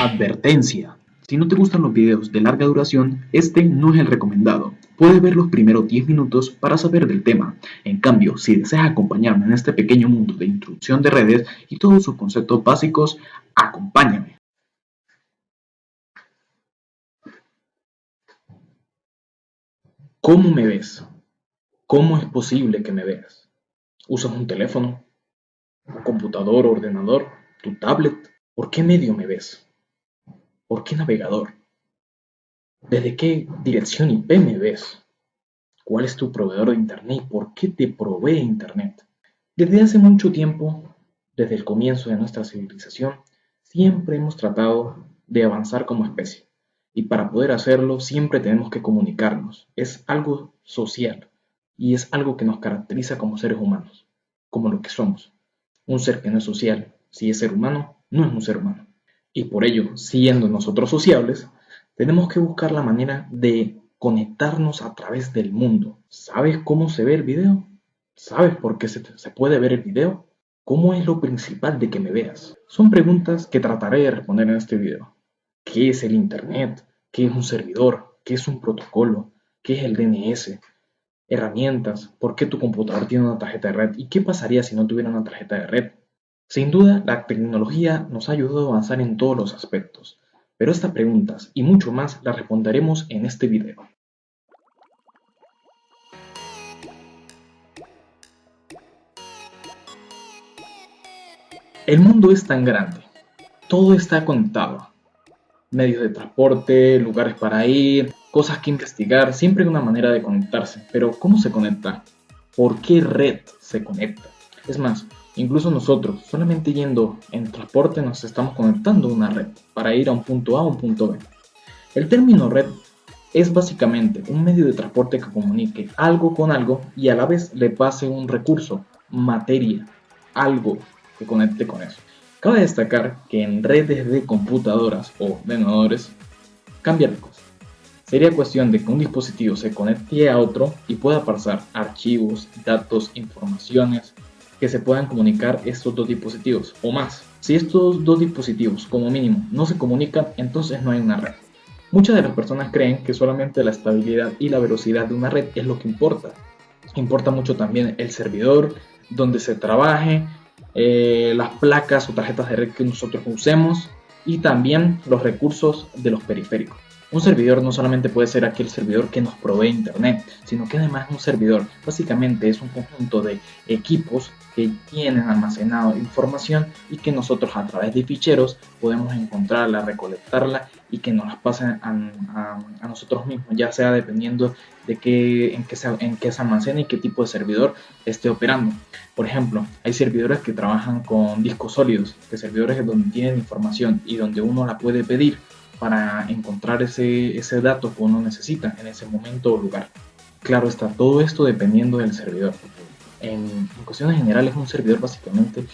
Advertencia: si no te gustan los videos de larga duración, este no es el recomendado. Puedes ver los primeros 10 minutos para saber del tema. En cambio, si deseas acompañarme en este pequeño mundo de introducción de redes y todos sus conceptos básicos, acompáñame. ¿Cómo me ves? ¿Cómo es posible que me veas? ¿Usas un teléfono, un computador, ordenador, tu tablet? ¿Por qué medio me ves? ¿Por qué navegador? ¿Desde qué dirección IP me ves? ¿Cuál es tu proveedor de Internet y por qué te provee Internet? Desde hace mucho tiempo, desde el comienzo de nuestra civilización, siempre hemos tratado de avanzar como especie. Y para poder hacerlo, siempre tenemos que comunicarnos. Es algo social y es algo que nos caracteriza como seres humanos, como lo que somos. Un ser que no es social, si es ser humano, no es un ser humano. Y por ello, siendo nosotros sociables, tenemos que buscar la manera de conectarnos a través del mundo. ¿Sabes cómo se ve el video? ¿Sabes por qué se puede ver el video? ¿Cómo es lo principal de que me veas? Son preguntas que trataré de responder en este video. ¿Qué es el Internet? ¿Qué es un servidor? ¿Qué es un protocolo? ¿Qué es el DNS? Herramientas, ¿por qué tu computador tiene una tarjeta de red? ¿Y qué pasaría si no tuviera una tarjeta de red? Sin duda, la tecnología nos ha ayudado a avanzar en todos los aspectos, pero estas preguntas y mucho más las responderemos en este video. El mundo es tan grande, todo está conectado. Medios de transporte, lugares para ir, cosas que investigar, siempre hay una manera de conectarse. Pero ¿cómo se conecta? ¿Por qué red se conecta? Es más, incluso nosotros, solamente yendo en transporte nos estamos conectando a una red para ir a un punto A o un punto B. El término red es básicamente un medio de transporte que comunique algo con algo y a la vez le pase un recurso, materia, algo que conecte con eso. Cabe destacar que en redes de computadoras o ordenadores cambia la cosa. Sería cuestión de que un dispositivo se conecte a otro y pueda pasar archivos, datos, informaciones que se puedan comunicar estos dos dispositivos o más. Si estos dos dispositivos como mínimo no se comunican, entonces no hay una red. Muchas de las personas creen que solamente la estabilidad y la velocidad de una red es lo que importa. Importa mucho también el servidor, donde se trabaje, las placas o tarjetas de red que nosotros usemos y también los recursos de los periféricos. Un servidor no solamente puede ser aquel servidor que nos provee internet, sino que además un servidor básicamente es un conjunto de equipos que tienen almacenado información y que nosotros a través de ficheros podemos encontrarla, recolectarla y que nos las pasen a nosotros mismos, ya sea dependiendo de en qué se almacena y qué tipo de servidor esté operando. Por ejemplo, hay servidores que trabajan con discos sólidos, que servidores donde tienen información y donde uno la puede pedir para encontrar ese dato que uno necesita en ese momento o lugar. Claro está, todo esto dependiendo del servidor. En cuestiones generales, un servidor básicamente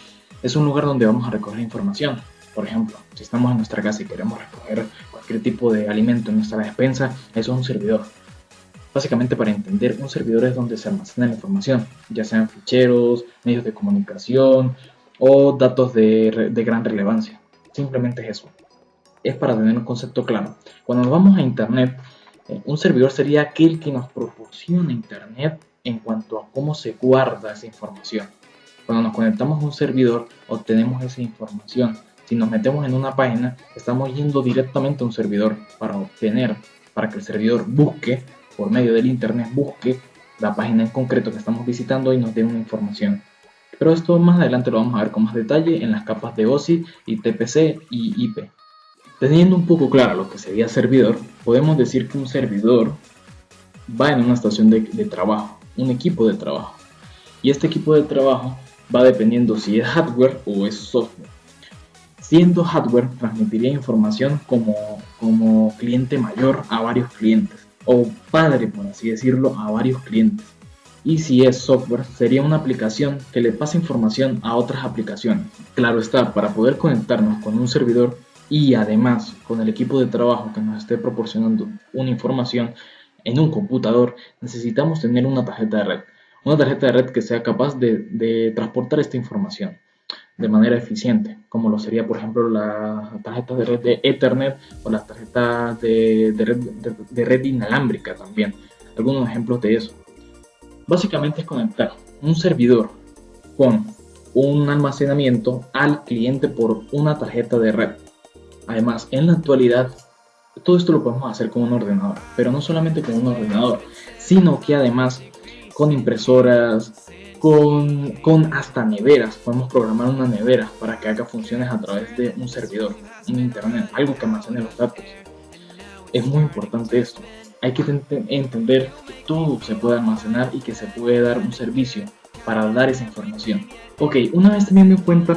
es un lugar donde vamos a recoger información. Por ejemplo, si estamos en nuestra casa y queremos recoger cualquier tipo de alimento en nuestra despensa, eso es un servidor. Básicamente, para entender, un servidor es donde se almacena la información, ya sean ficheros, medios de comunicación o datos de gran relevancia. Simplemente es eso. Es para tener un concepto claro. Cuando nos vamos a Internet, un servidor sería aquel que nos proporciona Internet en cuanto a cómo se guarda esa información. Cuando nos conectamos a un servidor, obtenemos esa información. Si nos metemos en una página, estamos yendo directamente a un servidor para que el servidor busque, por medio del Internet, busque la página en concreto que estamos visitando y nos dé una información. Pero esto más adelante lo vamos a ver con más detalle en las capas de OSI y TPC y IP. Teniendo un poco claro lo que sería servidor, podemos decir que un servidor va en una estación de trabajo, un equipo de trabajo. Y este equipo de trabajo va dependiendo si es hardware o es software. Siendo hardware, transmitiría información como cliente mayor a varios clientes, o padre, por así decirlo, a varios clientes. Y si es software, sería una aplicación que le pasa información a otras aplicaciones. Claro está, para poder conectarnos con un servidor y además con el equipo de trabajo que nos esté proporcionando una información en un computador, necesitamos tener una tarjeta de red. Una tarjeta de red que sea capaz de transportar esta información. de manera eficiente, como lo sería, por ejemplo, las tarjetas de red de Ethernet o las tarjetas de red inalámbrica también. Algunos ejemplos de eso. Básicamente es conectar un servidor con un almacenamiento al cliente por una tarjeta de red. Además, en la actualidad, todo esto lo podemos hacer con un ordenador, pero no solamente con un ordenador, sino que además con impresoras, con hasta neveras. Podemos programar una nevera para que haga funciones a través de un servidor, un internet, algo que almacene los datos. Es muy importante esto. Hay que entender que todo se puede almacenar y que se puede dar un servicio para dar esa información. Ok, una vez teniendo en cuenta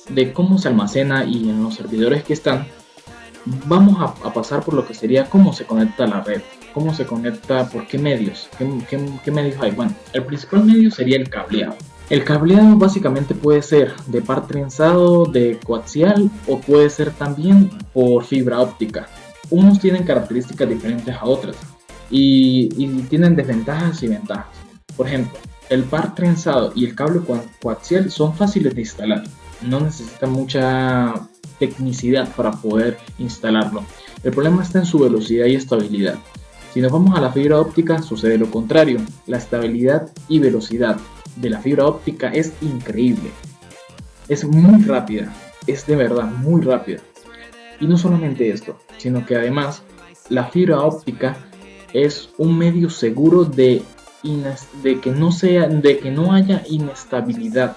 de cómo se almacena y en los servidores que están, vamos a pasar por lo que sería cómo se conecta a la red, cómo se conecta, por qué medios, qué medios hay. Bueno, el principal medio sería el cableado. El cableado básicamente puede ser de par trenzado, de coaxial o puede ser también por fibra óptica. Unos tienen características diferentes a otras y tienen desventajas y ventajas. Por ejemplo, el par trenzado y el cable coaxial son fáciles de instalar, no necesitan mucha tecnicidad para poder instalarlo. El problema está en su velocidad y estabilidad. Si nos vamos a la fibra óptica sucede lo contrario, la estabilidad y velocidad de la fibra óptica es increíble, es muy rápida, es de verdad muy rápida. Y no solamente esto, sino que además la fibra óptica es un medio seguro de que no haya inestabilidad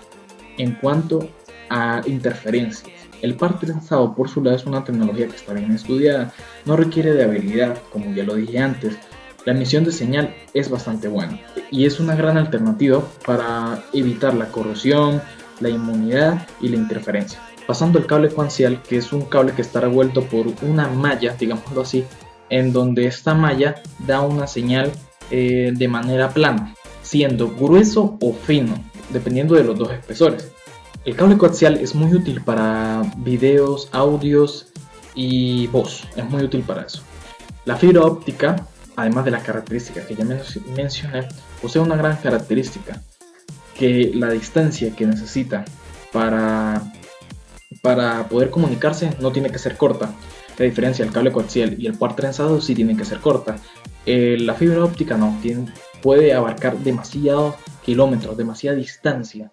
en cuanto a interferencias. El par trenzado por su lado es una tecnología que está bien estudiada, no requiere de habilidad, como ya lo dije antes. La emisión de señal es bastante buena y es una gran alternativa para evitar la corrosión, la inmunidad y la interferencia. Pasando al cable coaxial, que es un cable que está revuelto por una malla, digámoslo así, en donde esta malla da una señal de manera plana, siendo grueso o fino, dependiendo de los dos espesores. El cable coaxial es muy útil para videos, audios y voz, es muy útil para eso. La fibra óptica, además de las características que ya mencioné, posee una gran característica, que la distancia que necesita para poder comunicarse no tiene que ser corta. La diferencia del cable coaxial y el par trenzado sí tiene que ser corta. La fibra óptica no, puede abarcar demasiados kilómetros, demasiada distancia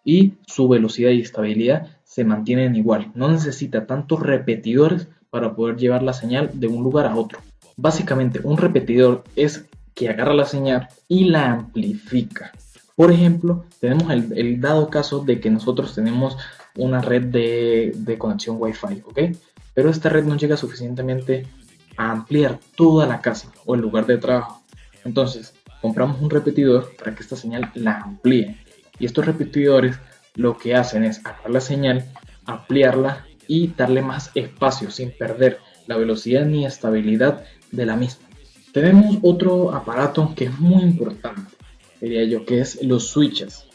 y su velocidad y estabilidad se mantienen igual. No necesita tantos repetidores para poder llevar la señal de un lugar a otro. Básicamente un repetidor es que agarra la señal y la amplifica. Por ejemplo, tenemos el dado caso de que nosotros tenemos una red de conexión Wi-Fi, ¿ok? Pero esta red no llega suficientemente a ampliar toda la casa o el lugar de trabajo. Entonces, compramos un repetidor para que esta señal la amplíe. Y estos repetidores lo que hacen es agarrar la señal, ampliarla y darle más espacio sin perder la velocidad ni estabilidad de la misma. Tenemos otro aparato que es muy importante, diría yo, que es los switches.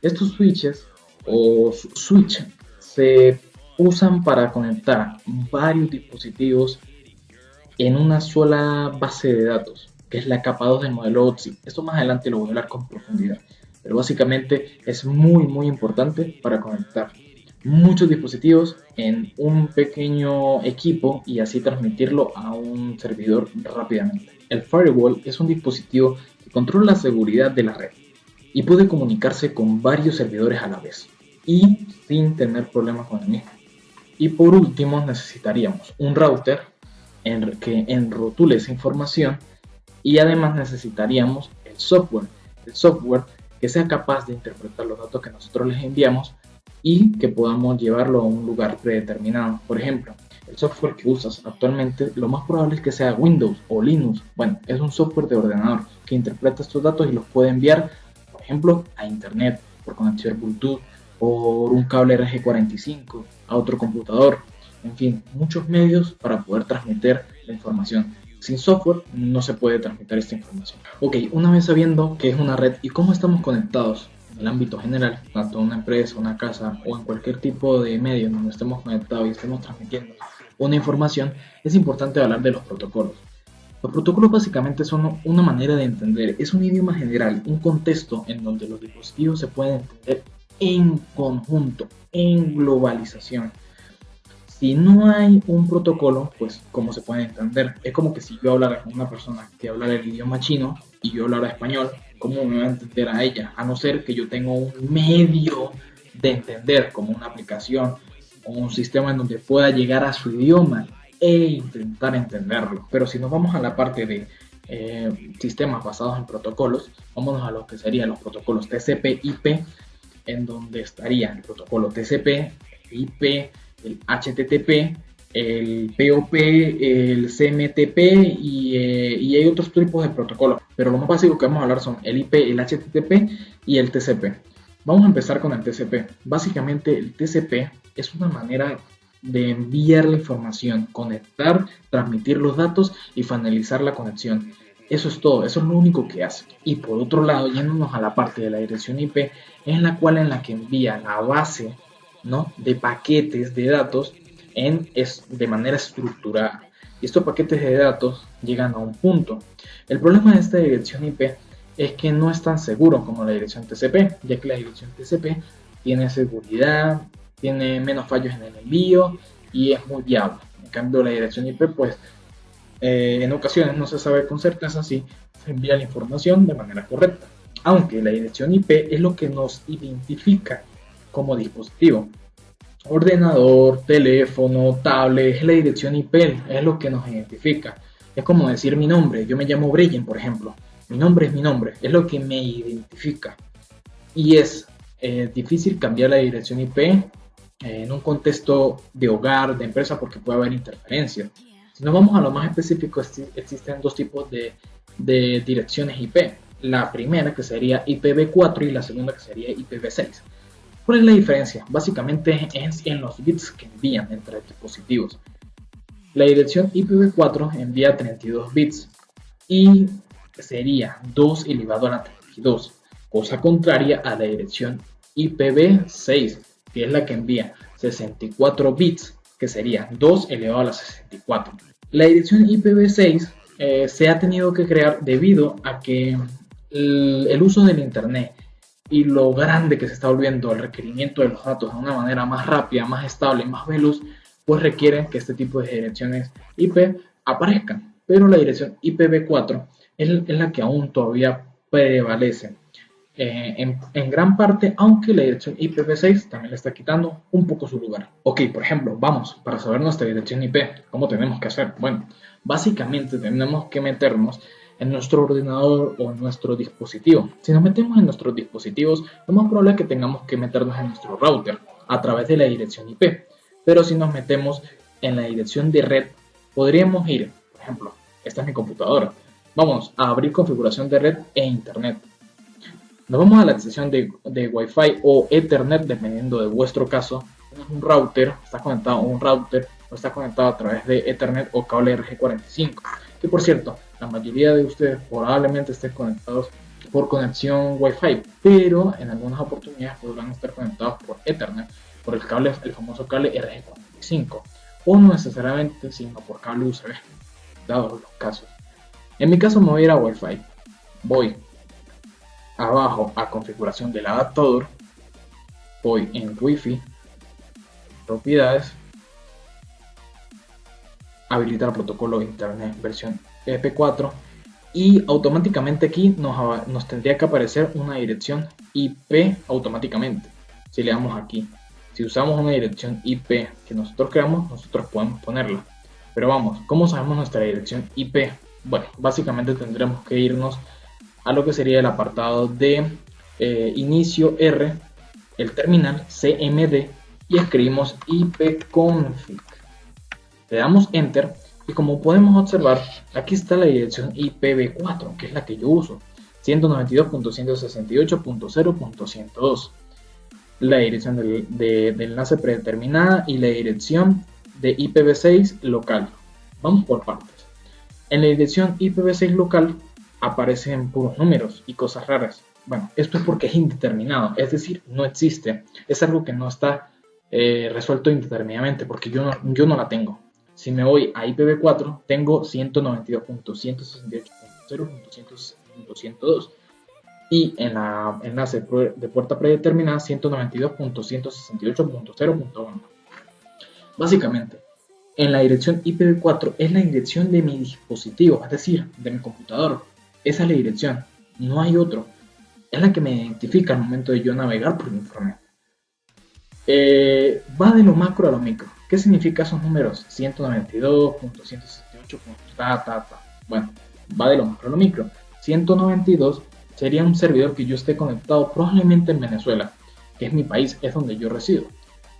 Estos switches o switch se usan para conectar varios dispositivos en una sola base de datos, que es la capa 2 del modelo OTSI. Esto más adelante lo voy a hablar con profundidad, pero básicamente es muy importante para conectar muchos dispositivos en un pequeño equipo y así transmitirlo a un servidor rápidamente. El firewall es un dispositivo que controla la seguridad de la red y puede comunicarse con varios servidores a la vez y sin tener problemas con el mismo. Y por último necesitaríamos un router que enrotule esa información y además necesitaríamos el software que sea capaz de interpretar los datos que nosotros les enviamos y que podamos llevarlo a un lugar predeterminado. Por ejemplo, el software que usas actualmente lo más probable es que sea Windows o Linux. Bueno, es un software de ordenador que interpreta estos datos y los puede enviar, por ejemplo, a internet por conexión Bluetooth, por un cable RG45 a otro computador. En fin, muchos medios para poder transmitir la información. Sin software no se puede transmitir esta información. Ok, una vez sabiendo qué es una red y cómo estamos conectados en el ámbito general, tanto en una empresa, una casa o en cualquier tipo de medio en donde estemos conectados y estemos transmitiendo una información, es importante hablar de los protocolos. Los protocolos básicamente son una manera de entender, es un idioma general, un contexto en donde los dispositivos se pueden entender en conjunto, en globalización. Si no hay un protocolo, pues ¿cómo se puede entender? Es como que si yo hablara con una persona que hablara el idioma chino y yo hablara español, ¿cómo me va a entender a ella? A no ser que yo tenga un medio de entender, como una aplicación o un sistema en donde pueda llegar a su idioma e intentar entenderlo. Pero si nos vamos a la parte de sistemas basados en protocolos, vámonos a lo que serían los protocolos TCP/IP, en donde estaría el protocolo TCP, el IP, el HTTP, el POP, el CMTP y hay otros tipos de protocolos. Pero lo más básico que vamos a hablar son el IP, el HTTP y el TCP. Vamos a empezar con el TCP. Básicamente el TCP es una manera de enviar la información, conectar, transmitir los datos y finalizar la conexión. Eso es todo, eso es lo único que hace. Y por otro lado, yéndonos a la parte de la dirección IP, es la que envía la base, ¿no?, de paquetes de datos de manera estructurada. Y estos paquetes de datos llegan a un punto. El problema de esta dirección IP es que no es tan seguro como la dirección TCP, ya que la dirección TCP tiene seguridad, tiene menos fallos en el envío y es muy viable. En cambio, la dirección IP, pues, en ocasiones no se sabe con certeza si se envía la información de manera correcta, aunque la dirección IP es lo que nos identifica como dispositivo. Ordenador, teléfono, tablet, es la dirección IP, es lo que nos identifica. Es como decir mi nombre, yo me llamo Brian, por ejemplo. Mi nombre es mi nombre, es lo que me identifica. Y es difícil cambiar la dirección IP en un contexto de hogar, de empresa, porque puede haber interferencias. Si nos vamos a lo más específico, existen dos tipos de direcciones IP. La primera que sería IPv4 y la segunda que sería IPv6. ¿Cuál es la diferencia? Básicamente es en los bits que envían entre dispositivos. La dirección IPv4 envía 32 bits y sería 2 elevado a la 32, cosa contraria a la dirección IPv6, que es la que envía 64 bits, que sería 2 elevado a la 64. La dirección IPv6 se ha tenido que crear debido a que el uso del Internet y lo grande que se está volviendo el requerimiento de los datos de una manera más rápida, más estable, más veloz, pues requieren que este tipo de direcciones IP aparezcan. Pero la dirección IPv4 es la que aún todavía prevalece en gran parte, aunque la dirección IPv6 también le está quitando un poco su lugar. Ok, por ejemplo, vamos, para saber nuestra dirección IP, ¿cómo tenemos que hacer? Bueno, básicamente tenemos que meternos en nuestro ordenador o en nuestro dispositivo. Si nos metemos en nuestros dispositivos, lo más probable es que tengamos que meternos en nuestro router a través de la dirección IP. Pero si nos metemos en la dirección de red, podríamos ir, por ejemplo, esta es mi computadora. Vamos a abrir configuración de red e internet. Nos vamos a la sección de Wi-Fi o Ethernet, dependiendo de vuestro caso. Un router, está conectado a un router o está conectado a través de Ethernet o cable RG45. Que por cierto, la mayoría de ustedes probablemente estén conectados por conexión Wi-Fi, pero en algunas oportunidades podrán estar conectados por Ethernet, por el famoso cable RG45, o no necesariamente, sino por cable USB, dados los casos. En mi caso me voy a ir a Wi-Fi. Voy abajo a configuración del adaptador, voy en Wi-Fi, propiedades, habilitar protocolo internet versión EP4 y automáticamente aquí nos tendría que aparecer una dirección IP automáticamente. Si le damos aquí, si usamos una dirección IP que nosotros creamos, nosotros podemos ponerla. Pero vamos, ¿cómo sabemos nuestra dirección IP? Bueno, básicamente tendremos que irnos a lo que sería el apartado de inicio R, el terminal CMD y escribimos ipconfig. Le damos enter y como podemos observar, aquí está la dirección IPv4, que es la que yo uso, 192.168.0.102. La dirección del enlace predeterminada y la dirección de IPv6 local. Vamos por partes. En la dirección IPv6 local aparecen puros números y cosas raras. Bueno, esto es porque es indeterminado, es decir, no existe. Es algo que no está resuelto indeterminadamente porque yo no la tengo. Si me voy a IPv4, tengo 192.168.0.102. y en la enlace de puerta predeterminada 192.168.0.1. Básicamente, en la dirección IPv4 es la dirección de mi dispositivo, es decir, de mi computador. Esa es la dirección, no hay otro. Es la que me identifica al momento de yo navegar por internet. Va de lo macro a lo micro. ¿Qué significa esos números? 192.168. Bueno, va de lo macro a lo micro. 192 sería un servidor que yo esté conectado probablemente en Venezuela, que es mi país, es donde yo resido.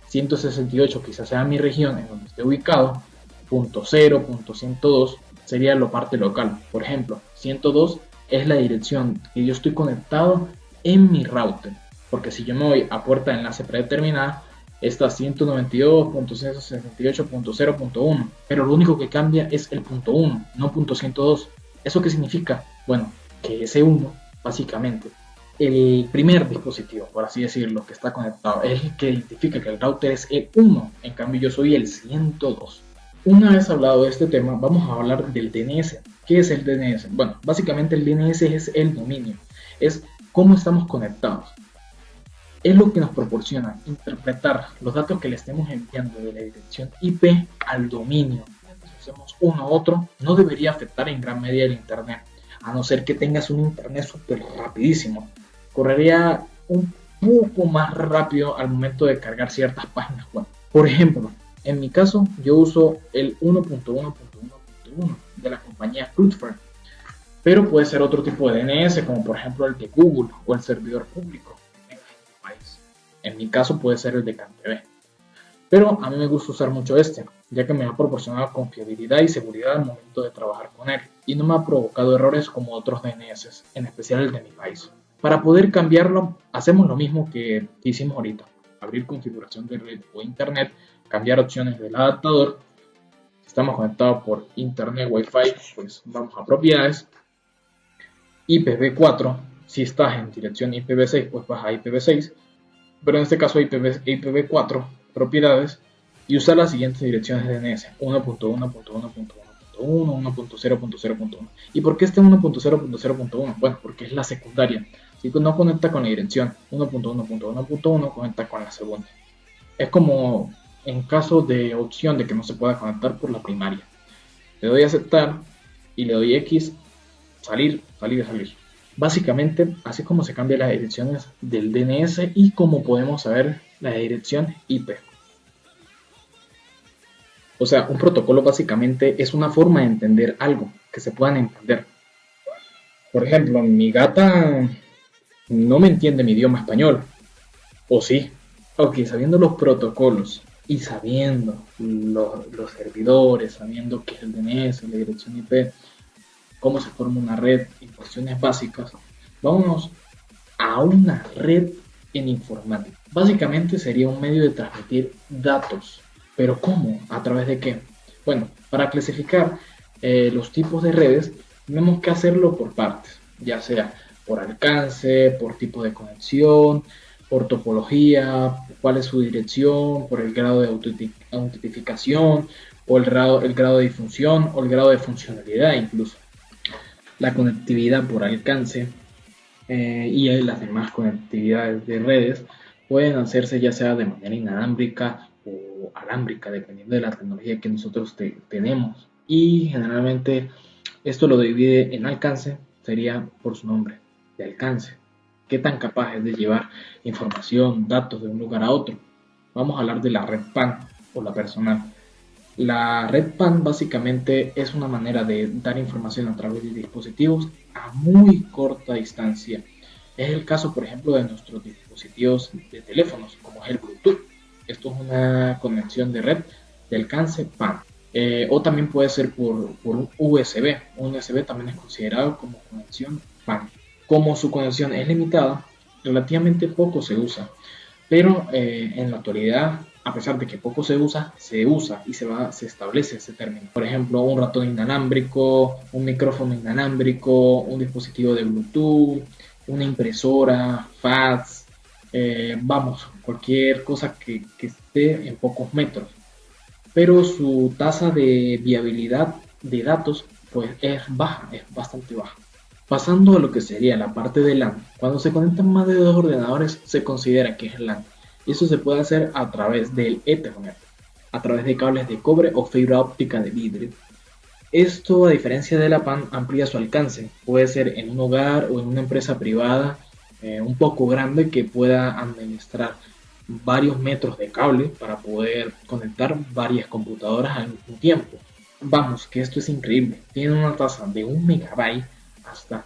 168 quizás sea mi región en donde esté ubicado. Punto 0, punto 102 sería la parte local. Por ejemplo, 102 es la dirección que yo estoy conectado en mi router. Porque si yo me voy a puerta de enlace predeterminada, está 192.168.0.1, pero lo único que cambia es el punto 1, no punto 102. ¿Eso qué significa? Bueno, que ese 1, básicamente, el primer dispositivo, por así decirlo, que está conectado, es el que identifica que el router es el 1, en cambio yo soy el 102. Una vez hablado de este tema, vamos a hablar del DNS. ¿Qué es el DNS? Bueno, básicamente el DNS es el dominio, es cómo estamos conectados. Es lo que nos proporciona interpretar los datos que le estemos enviando de la dirección IP al dominio. Si hacemos uno u otro, no debería afectar en gran medida el Internet, a no ser que tengas un Internet súper rapidísimo. Correría un poco más rápido al momento de cargar ciertas páginas web. Por ejemplo, en mi caso, yo uso el 1.1.1.1 de la compañía Cloudflare, pero puede ser otro tipo de DNS, como por ejemplo el de Google o el servidor público que tengas en tu país. En mi caso puede ser el de CanTV. Pero a mí me gusta usar mucho este, ya que me ha proporcionado confiabilidad y seguridad al momento de trabajar con él, y no me ha provocado errores como otros DNS, en especial el de mi país. Para poder cambiarlo, hacemos lo mismo que hicimos ahorita. Abrir configuración de red o internet, cambiar opciones del adaptador. Si estamos conectados por internet Wi-Fi, pues vamos a propiedades. IPv4, si estás en dirección IPv6, pues vas a IPv6, pero en este caso IPv4, propiedades, y usar las siguientes direcciones de DNS: 1.1.1.1.1, 1.0.0.1. ¿Y por qué este 1.0.0.1? Bueno, porque es la secundaria. Si no conecta con la dirección 1.1.1.1, conecta con la segunda. Es como en caso de opción de que no se pueda conectar por la primaria. Le doy a aceptar y le doy X, salir, salir, salir. Básicamente, así como se cambian las direcciones del DNS y como podemos saber la dirección IP. O sea, un protocolo básicamente es una forma de entender algo, que se puedan entender. Por ejemplo, mi gata no me entiende mi idioma español, ¿o sí? Ok, sabiendo los protocolos y sabiendo los servidores, sabiendo qué es el DNS, la dirección IP, cómo se forma una red y cuestiones básicas, vámonos a una red en informática. Básicamente sería un medio de transmitir datos. ¿Pero cómo? ¿A través de qué? Bueno, para clasificar los tipos de redes, tenemos que hacerlo por partes, ya sea por alcance, por tipo de conexión, por topología, cuál es su dirección, por el grado de autentificación, o el grado de difusión, o el grado de funcionalidad incluso. La conectividad por alcance, y las demás conectividades de redes pueden hacerse ya sea de manera inalámbrica o alámbrica, dependiendo de la tecnología que nosotros tenemos. Y generalmente esto lo divide en alcance, sería por su nombre, de alcance. ¿Qué tan capaz es de llevar información, datos de un lugar a otro? Vamos a hablar de la red PAN o la personal. La red PAN básicamente es una manera de dar información a través de dispositivos a muy corta distancia. Es el caso, por ejemplo, de nuestros dispositivos de teléfonos, como es el Bluetooth. Esto es una conexión de red de alcance PAN. O también puede ser por un USB. Un USB también es considerado como conexión PAN. Como su conexión es limitada, relativamente poco se usa. Pero en la actualidad, a pesar de que poco se usa y se establece ese término. Por ejemplo, un ratón inalámbrico, un micrófono inalámbrico, un dispositivo de Bluetooth, una impresora, fax, vamos, cualquier cosa que esté en pocos metros. Pero su tasa de viabilidad de datos pues es baja, es bastante baja. Pasando a lo que sería la parte de LAN, cuando se conectan más de dos ordenadores se considera que es LAN. Y eso se puede hacer a través del Ethernet, a través de cables de cobre o fibra óptica de vidrio. Esto, a diferencia de la PAN, amplía su alcance. Puede ser en un hogar o en una empresa privada un poco grande que pueda administrar varios metros de cable para poder conectar varias computadoras al mismo tiempo. Vamos, que esto es increíble. Tiene una tasa de 1 MB hasta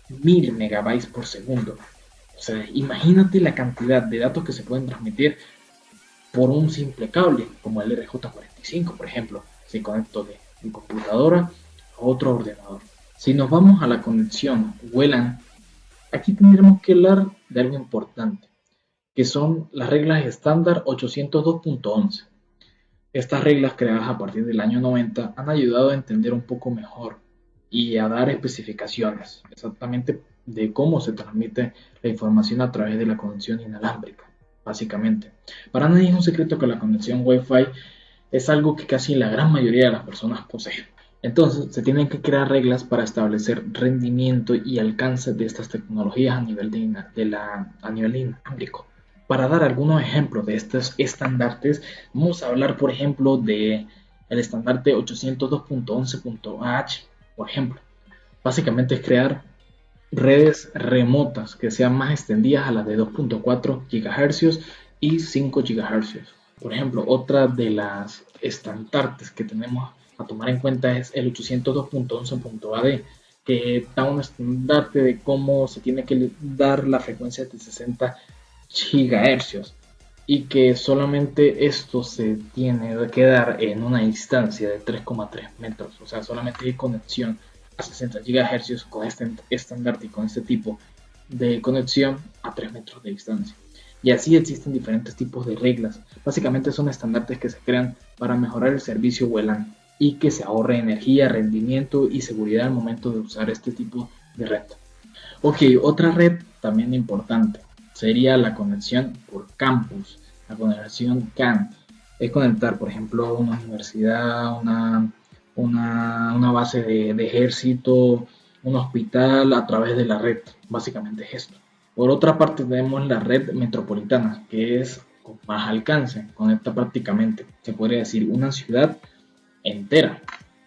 1000 MB por segundo. O sea, imagínate la cantidad de datos que se pueden transmitir por un simple cable, como el RJ45, por ejemplo, si conecto de mi computadora a otro ordenador. Si nos vamos a la conexión WLAN, aquí tendremos que hablar de algo importante, que son las reglas estándar 802.11. Estas reglas creadas a partir del año 90 han ayudado a entender un poco mejor y a dar especificaciones exactamente de cómo se transmite la información a través de la conexión inalámbrica, básicamente. Para nadie es un secreto que la conexión Wi-Fi es algo que casi la gran mayoría de las personas poseen. Entonces, se tienen que crear reglas para establecer rendimiento y alcance de estas tecnologías a nivel inalámbrico. Para dar algunos ejemplos de estos estandartes, vamos a hablar, por ejemplo, de el estandarte 802.11.h, por ejemplo. Básicamente es crear redes remotas que sean más extendidas a las de 2.4 GHz y 5 GHz. Por ejemplo, otra de las estandartes que tenemos a tomar en cuenta es el 802.11.ad, que da un estandarte de cómo se tiene que dar la frecuencia de 60 GHz y que solamente esto se tiene que dar en una distancia de 3,3 metros, o sea, solamente hay conexión a 60 GHz con este estandarte y con este tipo de conexión a 3 metros de distancia. Y así existen diferentes tipos de reglas. Básicamente son estandartes que se crean para mejorar el servicio WLAN y que se ahorre energía, rendimiento y seguridad al momento de usar este tipo de red. Ok, otra red también importante sería la conexión por campus, la conexión CAN. Es conectar, por ejemplo, una universidad, una base de ejército, un hospital a través de la red. Básicamente es esto. Por otra parte tenemos la red metropolitana, que es con más alcance, conecta prácticamente, se podría decir, una ciudad entera.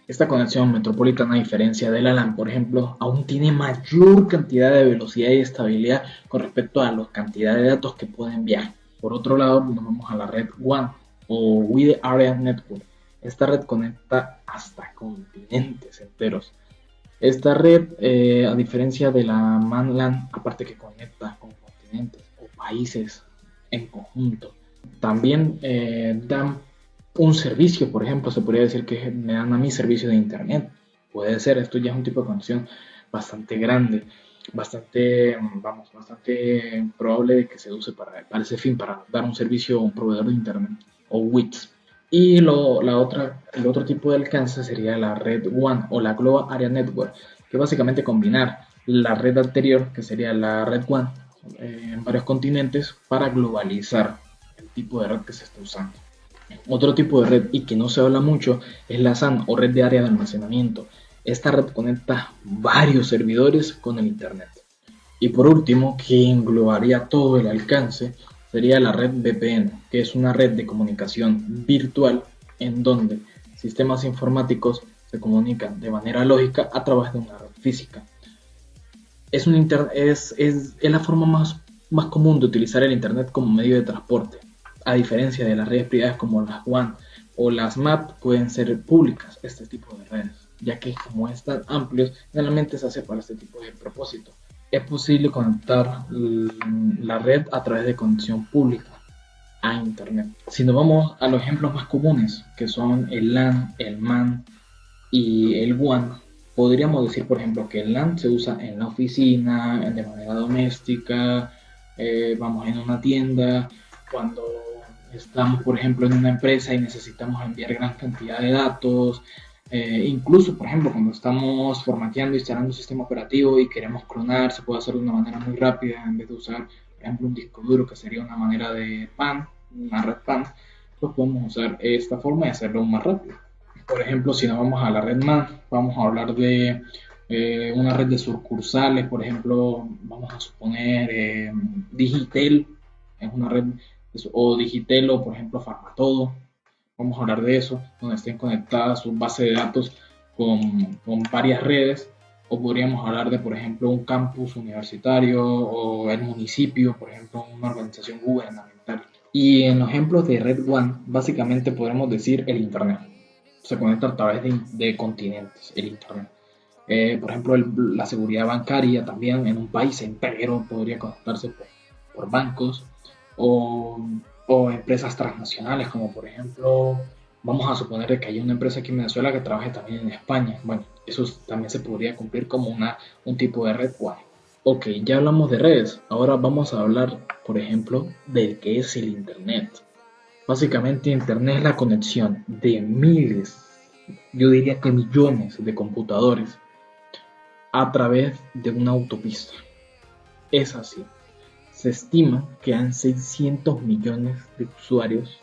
Esta conexión metropolitana, a diferencia de la LAN, por ejemplo, aún tiene mayor cantidad de velocidad y estabilidad con respecto a la cantidad de datos que puede enviar. Por otro lado, nos vamos a la red WAN o Wide Area Network. Esta red conecta hasta continentes enteros. Esta red, a diferencia de la MAN-LAN, aparte que conecta con continentes o países en conjunto, también dan un servicio, por ejemplo, se podría decir que me dan a mí servicio de internet. Puede ser, esto ya es un tipo de conexión bastante grande, bastante probable de que se use para ese fin, para dar un servicio a un proveedor de internet o WITS. Y el otro tipo de alcance sería la red WAN o la Global Area Network, que básicamente combinar la red anterior, que sería la red WAN, en varios continentes para globalizar el tipo de red que se está usando. Otro tipo de red y que no se habla mucho es la SAN o red de área de almacenamiento. Esta red conecta varios servidores con el Internet. Y por último, que englobaría todo el alcance, sería la red VPN, que es una red de comunicación virtual en donde sistemas informáticos se comunican de manera lógica a través de una red física. Es la forma más común de utilizar el Internet como medio de transporte, a diferencia de las redes privadas como las WAN o las MAP pueden ser públicas este tipo de redes, ya que como están amplios, generalmente se hace para este tipo de propósito. Es posible conectar la red a través de conexión pública a Internet. Si nos vamos a los ejemplos más comunes, que son el LAN, el MAN y el WAN, podríamos decir, por ejemplo, que el LAN se usa en la oficina, de manera doméstica, vamos en una tienda, cuando estamos, por ejemplo, en una empresa y necesitamos enviar gran cantidad de datos, incluso, por ejemplo, cuando estamos formateando, instalando un sistema operativo y queremos clonar, se puede hacer de una manera muy rápida en vez de usar, por ejemplo, un disco duro que sería una manera de PAN, una red PAN, pues podemos usar esta forma y hacerlo más rápido. Por ejemplo, si nos vamos a la red MAN, vamos a hablar de una red de sucursales, por ejemplo, vamos a suponer Digitel, es una red, o Digitel o por ejemplo Farmatodo, vamos a hablar de eso, donde estén conectadas sus bases de datos con varias redes, o podríamos hablar de, por ejemplo, un campus universitario o el municipio, por ejemplo, una organización gubernamental. Y en los ejemplos de Red One, básicamente podemos decir el Internet. Se conecta a través de continentes, el Internet. Por ejemplo, la seguridad bancaria también en un país entero podría conectarse por bancos o, o empresas transnacionales, como por ejemplo, vamos a suponer que hay una empresa aquí en Venezuela que trabaje también en España. Bueno, eso también se podría cumplir como un tipo de red WAN. Ok, ya hablamos de redes, ahora vamos a hablar, por ejemplo, de qué es el Internet. Básicamente, Internet es la conexión de miles, yo diría que millones de computadores a través de una autopista. Es así. Se estima que hay 600 millones de usuarios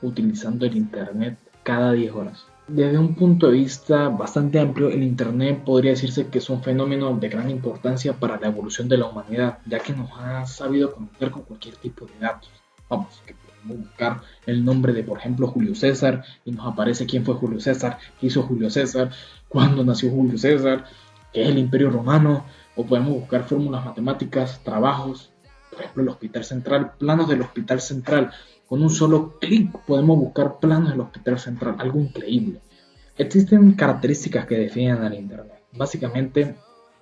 utilizando el Internet cada 10 horas. Desde un punto de vista bastante amplio, el Internet podría decirse que es un fenómeno de gran importancia para la evolución de la humanidad, ya que nos ha sabido conectar con cualquier tipo de datos. Vamos, que podemos buscar el nombre de, por ejemplo, Julio César y nos aparece quién fue Julio César, qué hizo Julio César, cuándo nació Julio César, qué es el Imperio Romano, o podemos buscar fórmulas matemáticas, trabajos, por ejemplo, el Hospital Central, planos del Hospital Central. Con un solo clic podemos buscar planos del Hospital Central, algo increíble. Existen características que definen al Internet. Básicamente,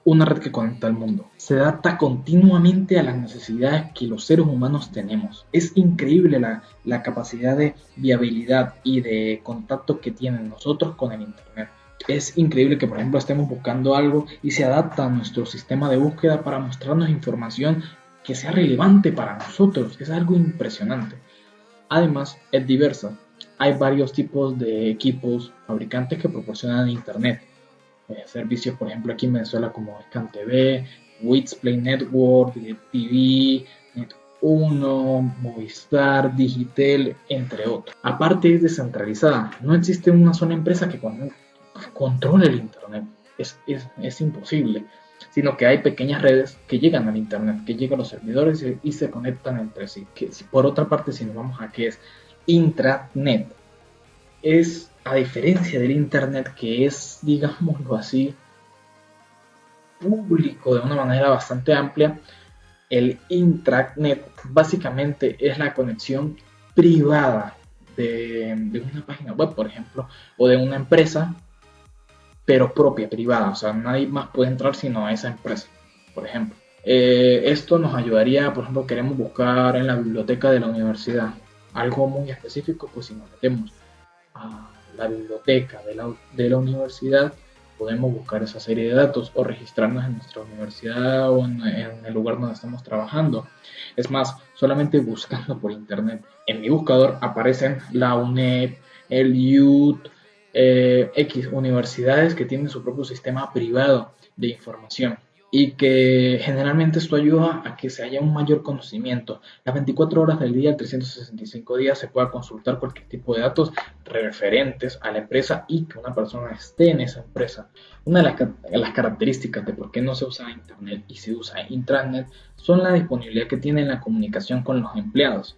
una red que conecta al mundo. Se adapta continuamente a las necesidades que los seres humanos tenemos. Es increíble la capacidad de viabilidad y de contacto que tienen nosotros con el Internet. Es increíble que, por ejemplo, estemos buscando algo y se adapta a nuestro sistema de búsqueda para mostrarnos información que sea relevante para nosotros. Es algo impresionante. Además, es diversa. Hay varios tipos de equipos fabricantes que proporcionan Internet. Servicios, por ejemplo, aquí en Venezuela como Scan TV, Witsplay Network, TV, Net1, Movistar, Digitel, entre otros. Aparte es descentralizada. No existe una sola empresa que controle el Internet. Es imposible. Sino que hay pequeñas redes que llegan al Internet, que llegan a los servidores y se conectan entre sí. Que, por otra parte, si nos vamos a qué es intranet, es a diferencia del Internet que es, digámoslo así, público de una manera bastante amplia, el intranet básicamente es la conexión privada de una página web, por ejemplo, o de una empresa, pero propia, privada, o sea, nadie más puede entrar sino a esa empresa, por ejemplo. Esto nos ayudaría, por ejemplo, queremos buscar en la biblioteca de la universidad algo muy específico, pues si nos metemos a la biblioteca de la universidad, podemos buscar esa serie de datos o registrarnos en nuestra universidad o en el lugar donde estamos trabajando. Es más, solamente buscando por internet, en mi buscador aparecen la UNED, el IUT, X universidades que tienen su propio sistema privado de información y que generalmente esto ayuda a que se haya un mayor conocimiento. Las 24 horas del día, 365 días, se pueda consultar cualquier tipo de datos referentes a la empresa y que una persona esté en esa empresa. Una de las características de por qué no se usa Internet y se usa Intranet son la disponibilidad que tiene en la comunicación con los empleados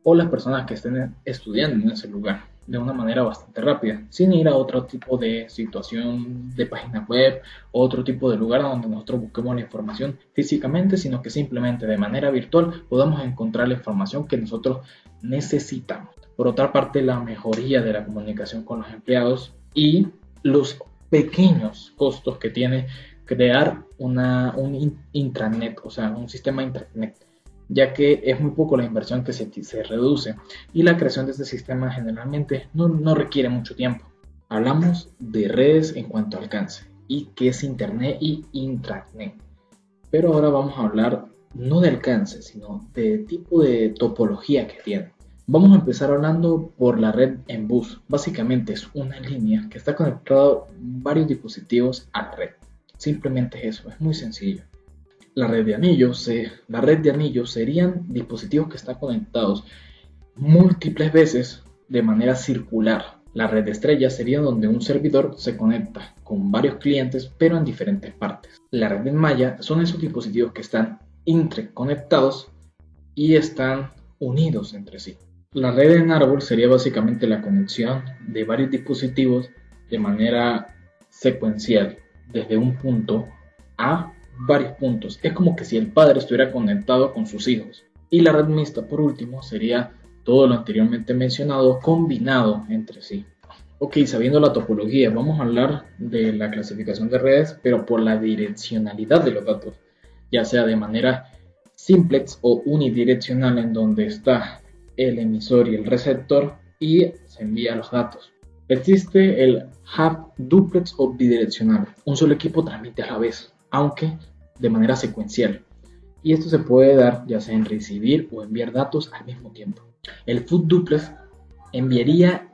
o las personas que estén estudiando en ese lugar de una manera bastante rápida, sin ir a otro tipo de situación de página web o otro tipo de lugar donde nosotros busquemos la información físicamente, sino que simplemente de manera virtual podamos encontrar la información que nosotros necesitamos. Por otra parte, la mejoría de la comunicación con los empleados y los pequeños costos que tiene crear un intranet, o sea, un sistema intranet, ya que es muy poco la inversión que se reduce y la creación de este sistema generalmente no requiere mucho tiempo. Hablamos de redes en cuanto a alcance y qué es Internet y intranet, pero ahora vamos a hablar no de alcance, sino de tipo de topología que tiene. Vamos a empezar hablando por la red en bus. Básicamente es una línea que está conectado varios dispositivos a la red. Simplemente eso, es muy sencillo. La red de anillos serían dispositivos que están conectados múltiples veces de manera circular. La red estrella sería donde un servidor se conecta con varios clientes pero en diferentes partes. La red en malla son esos dispositivos que están interconectados y están unidos entre sí. La red en árbol sería básicamente la conexión de varios dispositivos de manera secuencial desde un punto a varios puntos. Es como que si el padre estuviera conectado con sus hijos. Y la red mixta, por último, sería todo lo anteriormente mencionado combinado entre sí. Ok, sabiendo la topología, vamos a hablar de la clasificación de redes, pero por la direccionalidad de los datos, ya sea de manera simplex o unidireccional, en donde está el emisor y el receptor y se envía los datos. Existe el hub duplex o bidireccional. Un solo equipo transmite a la vez, aunque de manera secuencial. Y esto se puede dar ya sea en recibir o enviar datos al mismo tiempo. El food duplex enviaría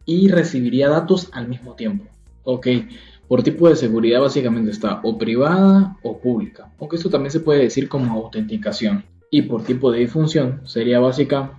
y recibiría datos al mismo tiempo. Ok, por tipo de seguridad básicamente está o privada o pública, aunque esto también se puede decir como autenticación. Y por tipo de difusión sería básicamente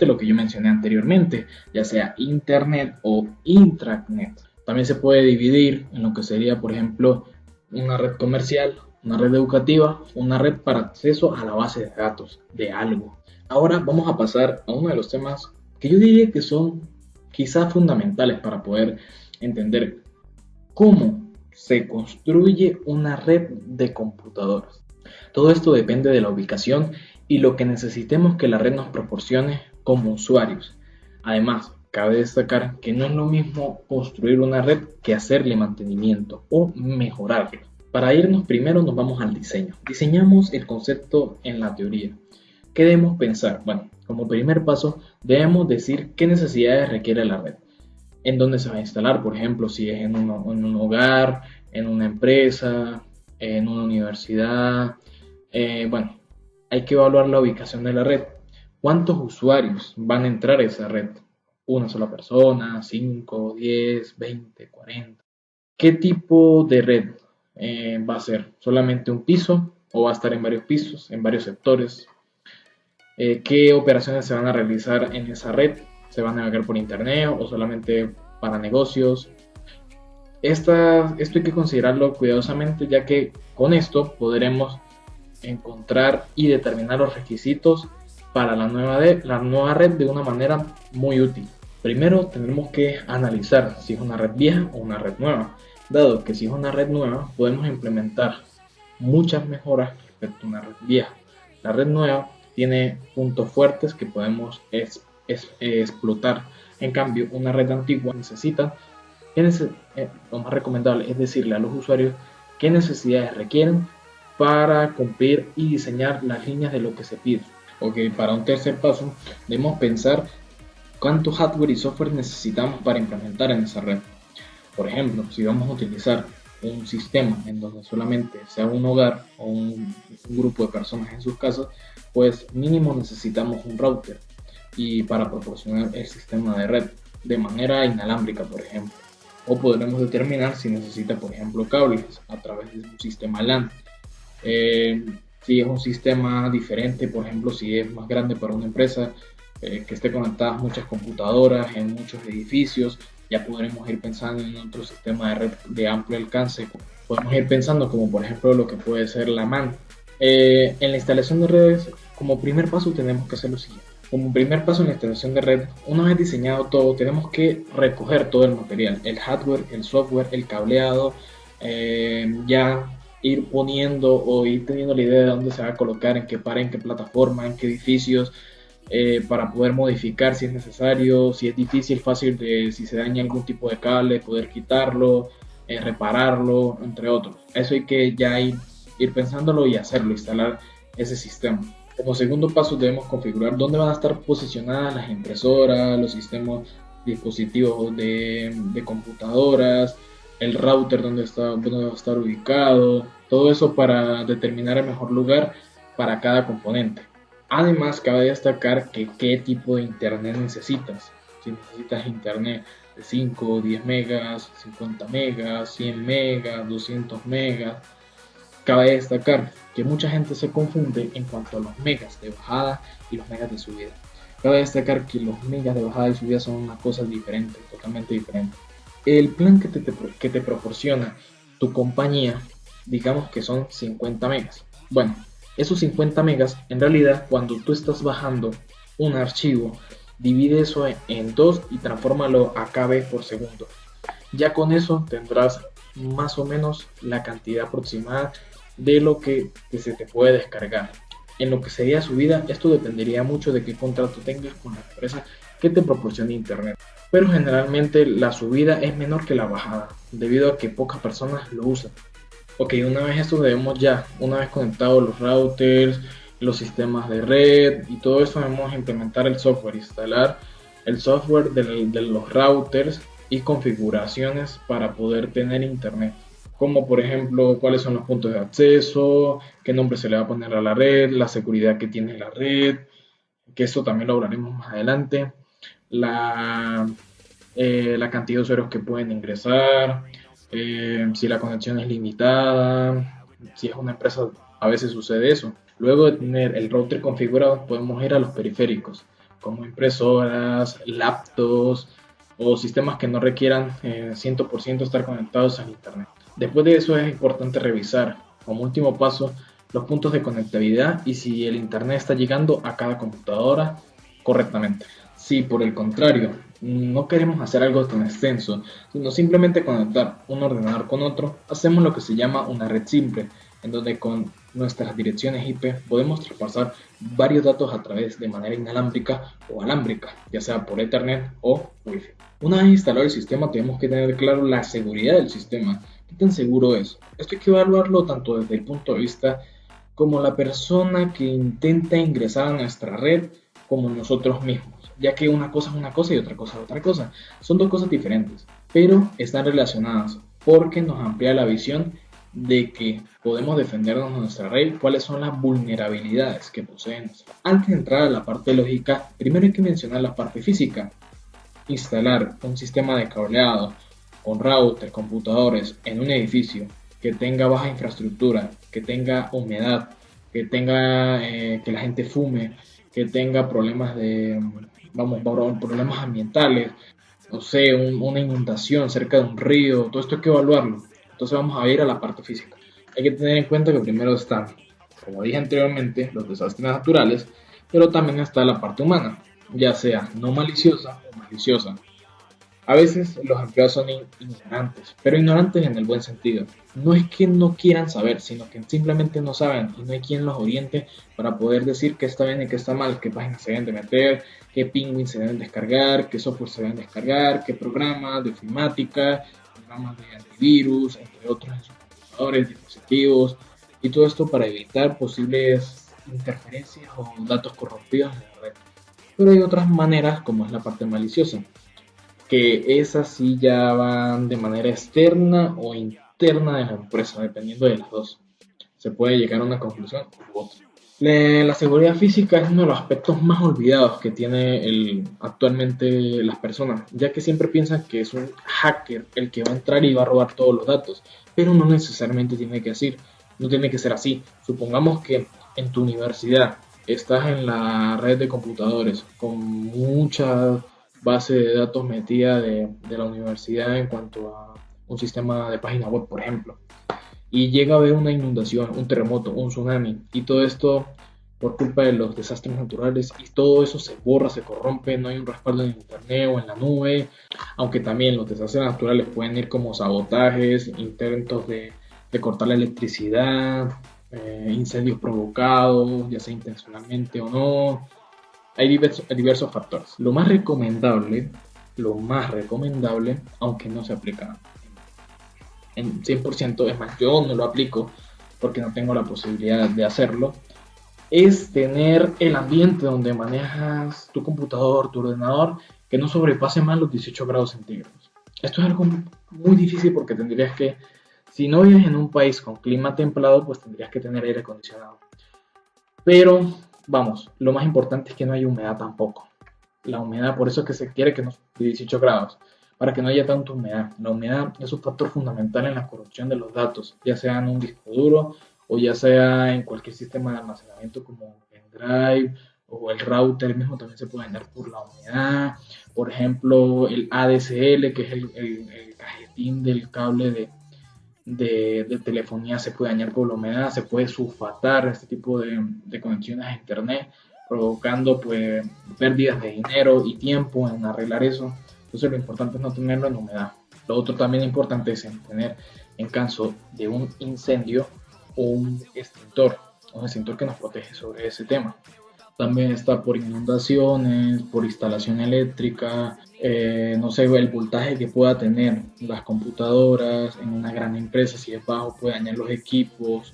lo que yo mencioné anteriormente, ya sea internet o intranet. También se puede dividir en lo que sería, por ejemplo, una red comercial, una red educativa, una red para acceso a la base de datos de algo. Ahora vamos a pasar a uno de los temas que yo diría que son quizás fundamentales para poder entender cómo se construye una red de computadoras. Todo esto depende de la ubicación y lo que necesitemos que la red nos proporcione como usuarios. Además, cabe destacar que no es lo mismo construir una red que hacerle mantenimiento o mejorarla. Para irnos primero nos vamos al diseño. Diseñamos el concepto en la teoría. ¿Qué debemos pensar? Bueno, como primer paso debemos decir qué necesidades requiere la red. En dónde se va a instalar, por ejemplo, si es en un hogar, en una empresa, en una universidad. Bueno, hay que evaluar la ubicación de la red. ¿Cuántos usuarios van a entrar a esa red? ¿Una sola persona? ¿5, 10, 20, 40? ¿Qué tipo de red va a ser? ¿Solamente un piso o va a estar en varios pisos, en varios sectores? ¿Qué operaciones se van a realizar en esa red? ¿Se van a navegar por internet o solamente para negocios? Esto hay que considerarlo cuidadosamente, ya que con esto podremos encontrar y determinar los requisitos para la nueva red de una manera muy útil. Primero tendremos que analizar si es una red vieja o una red nueva, dado que si es una red nueva podemos implementar muchas mejoras respecto a una red vieja. La red nueva tiene puntos fuertes que podemos explotar. En cambio, una red antigua necesita, lo más recomendable es decirle a los usuarios qué necesidades requieren para cumplir y diseñar las líneas de lo que se pide. Ok, para un tercer paso, debemos pensar cuánto hardware y software necesitamos para implementar en esa red. Por ejemplo, si vamos a utilizar un sistema en donde solamente sea un hogar o un grupo de personas en sus casas, pues mínimo necesitamos un router y para proporcionar el sistema de red de manera inalámbrica, por ejemplo. O podremos determinar si necesita, por ejemplo, cables a través de un sistema LAN. Si es un sistema diferente, por ejemplo, si es más grande para una empresa, que esté conectada a muchas computadoras en muchos edificios, ya podremos ir pensando en otro sistema de red de amplio alcance. Podemos ir pensando como por ejemplo lo que puede ser la MAN. En la instalación de redes, como primer paso tenemos que hacer lo siguiente. Como primer paso en la instalación de red, una vez diseñado todo, tenemos que recoger todo el material, el hardware, el software, el cableado, ya ir poniendo o ir teniendo la idea de dónde se va a colocar, en qué pared, en qué plataforma, en qué edificios, para poder modificar si es necesario, si es difícil, fácil, si se daña algún tipo de cable, poder quitarlo, repararlo, entre otros. Eso hay que ya ir pensándolo y hacerlo, instalar ese sistema. Como segundo paso debemos configurar dónde van a estar posicionadas las impresoras, los sistemas dispositivos de computadoras, el router dónde va a estar ubicado, todo eso para determinar el mejor lugar para cada componente. Además, cabe destacar que qué tipo de internet necesitas. Si necesitas internet de 5, 10 megas, 50 megas, 100 megas, 200 megas. Cabe destacar que mucha gente se confunde en cuanto a los megas de bajada y los megas de subida. Cabe destacar que los megas de bajada y subida son una cosa diferente, totalmente diferente. El plan que te proporciona tu compañía, digamos que son 50 megas. Bueno, esos 50 megas, en realidad, cuando tú estás bajando un archivo, divide eso en dos y transfórmalo a KB por segundo. Ya con eso tendrás más o menos la cantidad aproximada de lo que se te puede descargar. En lo que sería subida, esto dependería mucho de qué contrato tengas con la empresa que te proporcione internet. Pero generalmente la subida es menor que la bajada, debido a que pocas personas lo usan. Ok, una vez esto debemos ya, una vez conectados los routers, los sistemas de red y todo eso, debemos implementar el software, instalar el software de los routers y configuraciones para poder tener internet. Como por ejemplo, cuáles son los puntos de acceso, qué nombre se le va a poner a la red, la seguridad que tiene la red, que eso también lo hablaremos más adelante, la, la cantidad de usuarios que pueden ingresar, si la conexión es limitada, si es una empresa, a veces sucede eso. Luego de tener el router configurado, podemos ir a los periféricos, como impresoras, laptops o sistemas que no requieran 100% estar conectados al Internet. Después de eso es importante revisar, como último paso, los puntos de conectividad y si el Internet está llegando a cada computadora correctamente. Si por el contrario no queremos hacer algo tan extenso, sino simplemente conectar un ordenador con otro, hacemos lo que se llama una red simple, en donde con nuestras direcciones IP podemos traspasar varios datos a través de manera inalámbrica o alámbrica, ya sea por Ethernet o Wi-Fi. Una vez instalado el sistema, tenemos que tener claro la seguridad del sistema. ¿Qué tan seguro es? Esto hay que evaluarlo tanto desde el punto de vista como la persona que intenta ingresar a nuestra red, como nosotros mismos, ya que una cosa es una cosa y otra cosa es otra cosa. Son dos cosas diferentes, pero están relacionadas porque nos amplía la visión de que podemos defendernos de nuestra red, cuáles son las vulnerabilidades que poseen. Antes de entrar a la parte lógica, primero hay que mencionar la parte física. Instalar un sistema de cableado con router, computadores en un edificio que tenga baja infraestructura, que tenga humedad, que tenga que la gente fume, que tenga problemas de, vamos, problemas ambientales, no sé, una inundación cerca de un río, todo esto hay que evaluarlo. Entonces vamos a ir a la parte física. Hay que tener en cuenta que primero están, como dije anteriormente, los desastres naturales, pero también está la parte humana, ya sea no maliciosa o maliciosa. A veces los empleados son ignorantes, pero ignorantes en el buen sentido. No es que no quieran saber, sino que simplemente no saben y no hay quien los oriente para poder decir qué está bien y qué está mal, qué páginas se deben de meter, qué pingüin se deben descargar, qué software se deben descargar, qué programas de ofimática, programas de antivirus, entre otros en sus computadores, dispositivos, y todo esto para evitar posibles interferencias o datos corrompidos en la red. Pero hay otras maneras, como es la parte maliciosa, que esas sí ya van de manera externa o interna de la empresa, dependiendo de las dos. Se puede llegar a una conclusión u otra. La seguridad física es uno de los aspectos más olvidados que tiene actualmente las personas, ya que siempre piensan que es un hacker el que va a entrar y va a robar todos los datos, pero no necesariamente tiene que ser, no tiene que ser así. Supongamos que en tu universidad estás en la red de computadores con mucha base de datos metida de la universidad en cuanto a un sistema de página web, por ejemplo, y llega a haber una inundación, un terremoto, un tsunami, y todo esto por culpa de los desastres naturales, y todo eso se borra, se corrompe, no hay un respaldo en internet o en la nube, aunque también los desastres naturales pueden ir como sabotajes, intentos de cortar la electricidad, incendios provocados, ya sea intencionalmente o no. Hay diversos factores. Lo más recomendable, aunque no se aplica en 100%, es más, yo no lo aplico porque no tengo la posibilidad de hacerlo, es tener el ambiente donde manejas tu computador, tu ordenador, que no sobrepase más los 18 grados centígrados. Esto es algo muy difícil porque tendrías que, si no vives en un país con clima templado, pues tendrías que tener aire acondicionado. Pero, vamos, lo más importante es que no haya humedad tampoco. La humedad, por eso es que se quiere que no de 18 grados, para que no haya tanta humedad. La humedad es un factor fundamental en la corrupción de los datos, ya sea en un disco duro o ya sea en cualquier sistema de almacenamiento como Pendrive o el router mismo también se puede dañar por la humedad. Por ejemplo, el ADSL, que es el cajetín del cable de telefonía, se puede dañar por la humedad, se puede sulfatar este tipo de conexiones a internet, provocando pues pérdidas de dinero y tiempo en arreglar eso. Entonces lo importante es no tenerlo en humedad. Lo otro también importante es tener en caso de un incendio un extintor que nos protege sobre ese tema. También está por inundaciones, por instalación eléctrica, no sé, el voltaje que pueda tener las computadoras en una gran empresa, si es bajo puede dañar los equipos,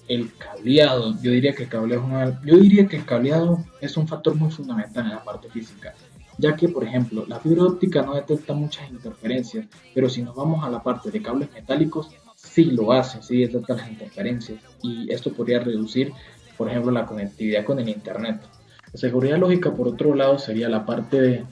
el cableado, yo diría que el cableado es un factor muy fundamental en la parte física, ya que por ejemplo la fibra óptica no detecta muchas interferencias, pero si nos vamos a la parte de cables metálicos, sí lo hace, sí detecta las interferencias y esto podría reducir por ejemplo la conectividad con el internet. La seguridad lógica por otro lado sería la parte de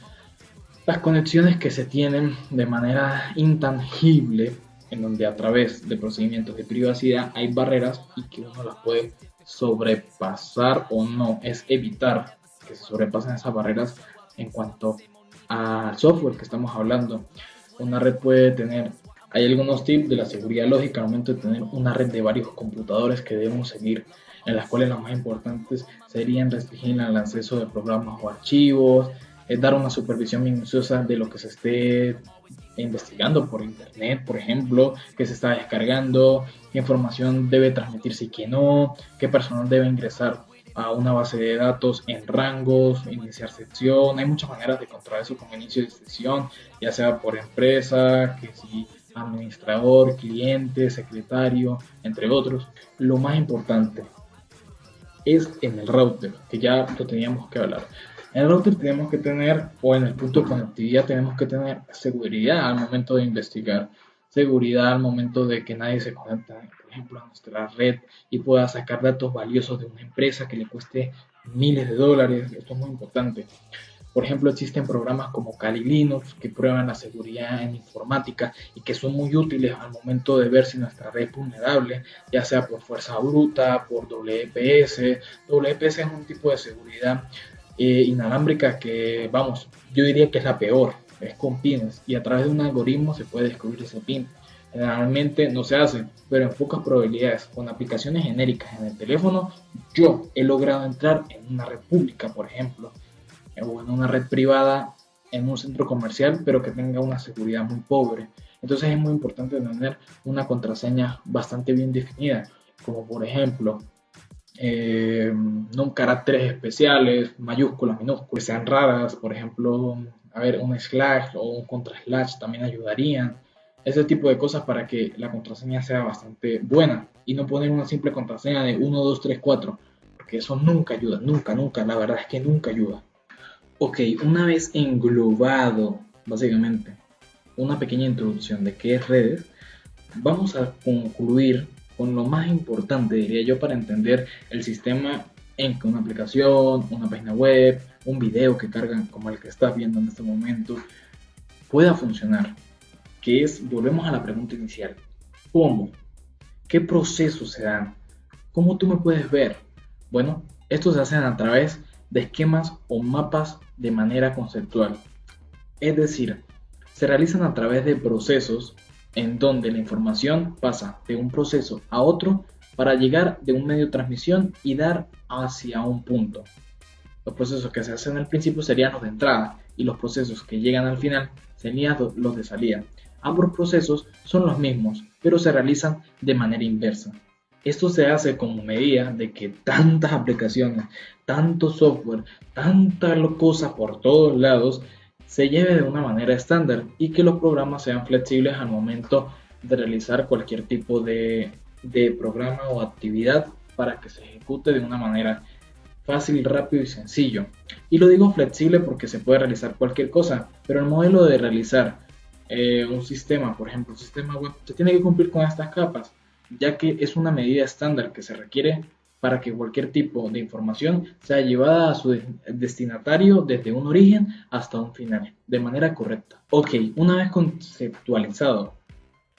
las conexiones que se tienen de manera intangible, en donde a través de procedimientos de privacidad hay barreras y que uno las puede sobrepasar o no, es evitar que se sobrepasen esas barreras en cuanto al software que estamos hablando. Una red puede tener, hay algunos tips de la seguridad lógica al momento de tener una red de varios computadores que debemos seguir, en las cuales los más importantes serían restringir el acceso de programas o archivos, dar una supervisión minuciosa de lo que se esté investigando por internet, por ejemplo, que se está descargando, qué información debe transmitirse y qué no, qué personal debe ingresar a una base de datos en rangos, iniciar sección. Hay muchas maneras de controlar eso como inicio de sesión, ya sea por empresa, que si administrador, cliente, secretario, entre otros. Lo más importante es en el router, que ya lo teníamos que hablar. En el router tenemos que tener, o en el punto de conectividad tenemos que tener seguridad al momento de investigar, seguridad al momento de que nadie se conecta, por ejemplo, a nuestra red y pueda sacar datos valiosos de una empresa que le cueste miles de dólares. Esto es muy importante. Por ejemplo, existen programas como Kali Linux que prueban la seguridad en informática y que son muy útiles al momento de ver si nuestra red es vulnerable, ya sea por fuerza bruta, por WPS. WPS es un tipo de seguridad inalámbrica que, vamos, yo diría que es la peor, es con pines y a través de un algoritmo se puede descubrir ese pin. Generalmente no se hace, pero en pocas probabilidades. Con aplicaciones genéricas en el teléfono, yo he logrado entrar en una red pública, por ejemplo, o en una red privada en un centro comercial, pero que tenga una seguridad muy pobre. Entonces es muy importante tener una contraseña bastante bien definida, como por ejemplo, no caracteres especiales, mayúsculas, minúsculas, que sean raras, por ejemplo, a ver, un slash o un contra slash también ayudarían. Ese tipo de cosas para que la contraseña sea bastante buena y no poner una simple contraseña de 1, 2, 3, 4, porque eso nunca ayuda, nunca, nunca, la verdad es que nunca ayuda. Ok, una vez englobado, básicamente, una pequeña introducción de qué es redes, vamos a concluir con lo más importante, diría yo, para entender el sistema en que una aplicación, una página web, un video que cargan como el que estás viendo en este momento, pueda funcionar. Que es, volvemos a la pregunta inicial, ¿cómo? ¿Qué procesos se dan? ¿Cómo tú me puedes ver? Bueno, estos se hacen a través de esquemas o mapas de manera conceptual. Es decir, se realizan a través de procesos en donde la información pasa de un proceso a otro para llegar de un medio de transmisión y dar hacia un punto. Los procesos que se hacen al principio serían los de entrada y los procesos que llegan al final serían los de salida. Ambos procesos son los mismos, pero se realizan de manera inversa. Esto se hace como medida de que tantas aplicaciones, tanto software, tanta cosa por todos lados se lleve de una manera estándar y que los programas sean flexibles al momento de realizar cualquier tipo de programa o actividad para que se ejecute de una manera fácil, rápido y sencillo. Y lo digo flexible porque se puede realizar cualquier cosa, pero el modelo de realizar un sistema, por ejemplo, un sistema web, se tiene que cumplir con estas capas, ya que es una medida estándar que se requiere para que cualquier tipo de información sea llevada a su destinatario desde un origen hasta un final, de manera correcta. Ok, una vez conceptualizado,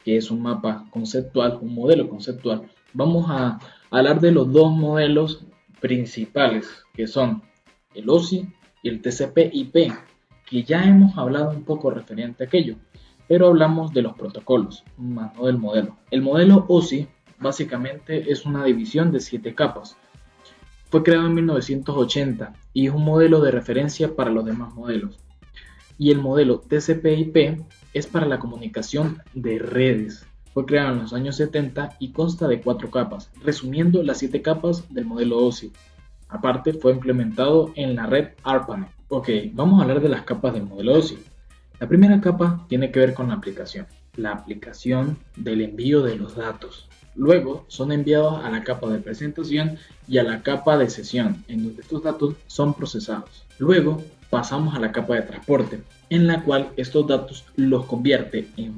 que es un mapa conceptual, un modelo conceptual, vamos a hablar de los dos modelos principales, que son el OSI y el TCP/IP, que ya hemos hablado un poco referente a aquello, pero hablamos de los protocolos, más no del modelo. El modelo OSI básicamente es una división de 7 capas. Fue creado en 1980 y es un modelo de referencia para los demás modelos. Y el modelo TCP/IP es para la comunicación de redes. Fue creado en los años 70 y consta de 4 capas, resumiendo las 7 capas del modelo OSI. Aparte, fue implementado en la red ARPANET. Ok, vamos a hablar de las capas del modelo OSI. La primera capa tiene que ver con la aplicación del envío de los datos. Luego son enviados a la capa de presentación y a la capa de sesión, en donde estos datos son procesados. Luego pasamos a la capa de transporte, en la cual estos datos los convierte en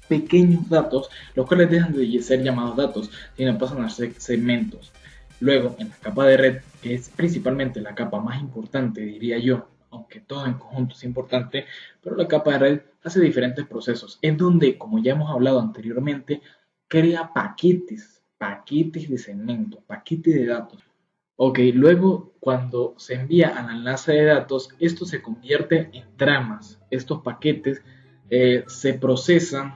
pequeños datos, los cuales dejan de ser llamados datos, sino pasan a ser segmentos. Luego, en la capa de red, que es principalmente la capa más importante, diría yo, aunque todo en conjunto es importante, pero la capa de red hace diferentes procesos, en donde, como ya hemos hablado anteriormente, crea paquetes de segmento, paquetes de datos. Ok, luego cuando se envía al enlace de datos, esto se convierte en tramas. Estos paquetes se procesan,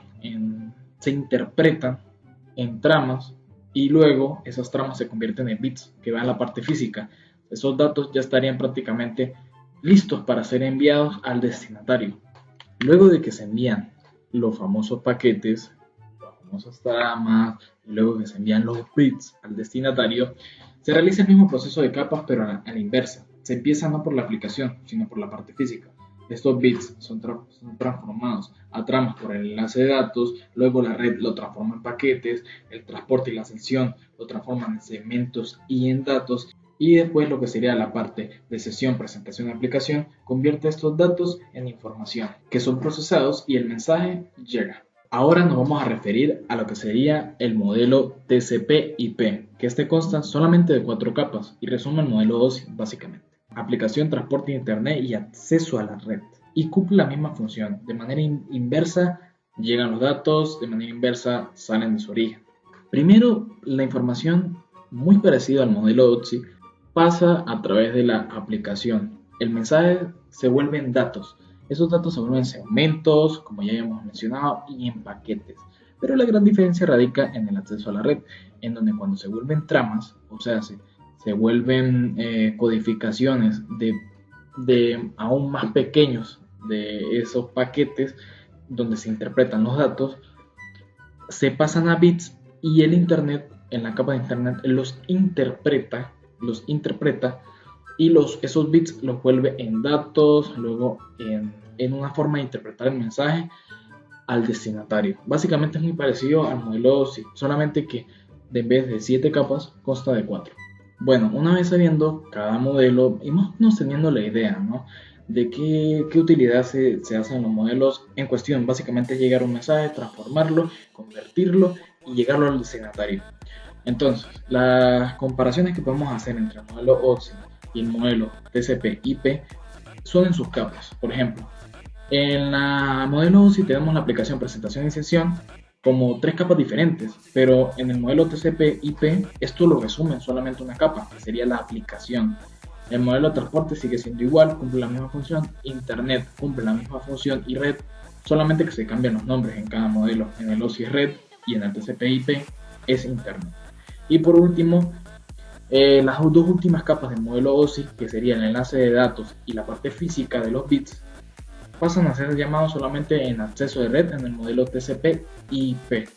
se interpretan en tramas y luego esas tramas se convierten en bits que van a la parte física. Esos datos ya estarían prácticamente listos para ser enviados al destinatario. Luego de que se envían los famosos paquetes, las famosas tramas, y luego que se envían los bits al destinatario, se realiza el mismo proceso de capas pero a la inversa. Se empieza no por la aplicación, sino por la parte física. Estos bits son transformados a tramas por el enlace de datos, luego la red lo transforma en paquetes, el transporte y la sesión lo transforman en segmentos y en datos, y después lo que sería la parte de sesión, presentación y aplicación convierte estos datos en información que son procesados y el mensaje llega. Ahora nos vamos a referir a lo que sería el modelo TCP/IP, que este consta solamente de 4 capas y resume el modelo OSI básicamente. Aplicación, transporte de internet y acceso a la red. Y cumple la misma función. De manera inversa llegan los datos, de manera inversa salen de su origen. Primero, la información, muy parecida al modelo OSI, pasa a través de la aplicación. El mensaje se vuelve en datos. Esos datos se vuelven segmentos, como ya hemos mencionado, y en paquetes. Pero la gran diferencia radica en el acceso a la red, en donde cuando se vuelven tramas, o sea, se vuelven codificaciones de aún más pequeños de esos paquetes, donde se interpretan los datos, se pasan a bits y el Internet, en la capa de Internet, los interpreta y esos bits los vuelve en datos, luego en una forma de interpretar el mensaje al destinatario. Básicamente es muy parecido al modelo OSI, solamente que en vez de 7 capas consta de 4. Bueno, una vez sabiendo cada modelo y más o menos teniendo la idea, ¿no?, de qué utilidad se hacen los modelos en cuestión, básicamente es llegar a un mensaje, transformarlo, convertirlo y llegarlo al destinatario. Entonces, las comparaciones que podemos hacer entre el modelo OSI y el modelo TCP/IP son en sus capas. Por ejemplo, en la modelo OSI tenemos la aplicación, presentación y sesión como 3 capas diferentes, pero en el modelo TCP/IP esto lo resume en solamente una capa, que sería la aplicación. El modelo de transporte sigue siendo igual, cumple la misma función, Internet cumple la misma función y red, solamente que se cambian los nombres en cada modelo. En el OSI es red y en el TCP/IP es Internet. Y por último, las dos últimas capas del modelo OSI, que sería el enlace de datos y la parte física de los bits, pasan a ser llamados solamente en acceso de red en el modelo TCP/IP.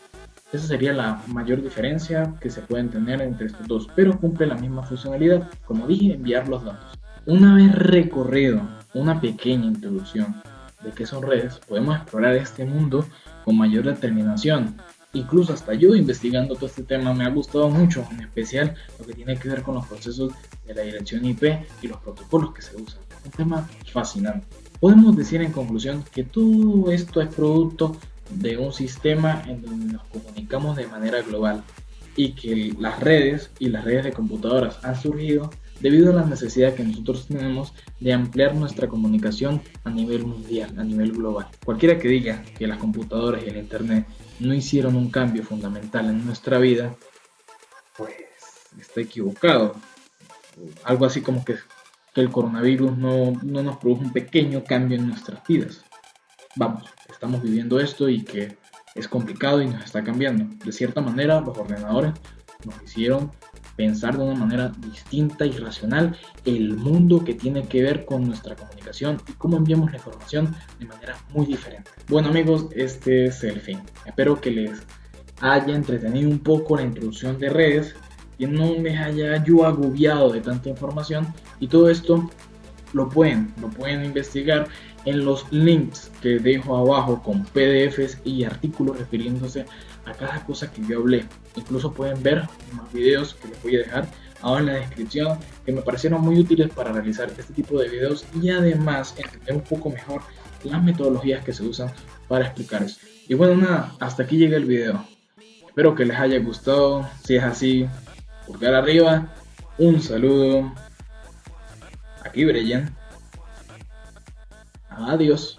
Esa sería la mayor diferencia que se pueden tener entre estos dos, pero cumple la misma funcionalidad, como dije, enviar los datos. Una vez recorrido una pequeña introducción de qué son redes, podemos explorar este mundo con mayor determinación. Incluso hasta yo investigando todo este tema me ha gustado mucho, en especial lo que tiene que ver con los procesos de la dirección IP y los protocolos que se usan. Un tema fascinante. Podemos decir en conclusión que todo esto es producto de un sistema en donde nos comunicamos de manera global y que las redes y las redes de computadoras han surgido debido a la necesidad que nosotros tenemos de ampliar nuestra comunicación a nivel mundial, a nivel global. Cualquiera que diga que las computadoras y el internet no hicieron un cambio fundamental en nuestra vida, pues está equivocado. Algo así como que que el coronavirus no nos produjo un pequeño cambio en nuestras vidas. Vamos, estamos viviendo esto y que es complicado y nos está cambiando. De cierta manera, los ordenadores nos hicieron pensar de una manera distinta y racional el mundo que tiene que ver con nuestra comunicación y cómo enviamos la información de manera muy diferente. Bueno amigos, este es el fin. Espero que les haya entretenido un poco la introducción de redes y no me haya yo agobiado de tanta información, y todo esto lo pueden investigar en los links que dejo abajo con PDFs y artículos refiriéndose a cada cosa que yo hablé. Incluso pueden ver más videos que les voy a dejar ahora en la descripción, que me parecieron muy útiles para realizar este tipo de videos y además entender un poco mejor las metodologías que se usan para explicar eso. Y bueno, nada, hasta aquí llega el video. Espero que les haya gustado. Si es así, pulgar arriba, un saludo. Aquí Brian. Adiós.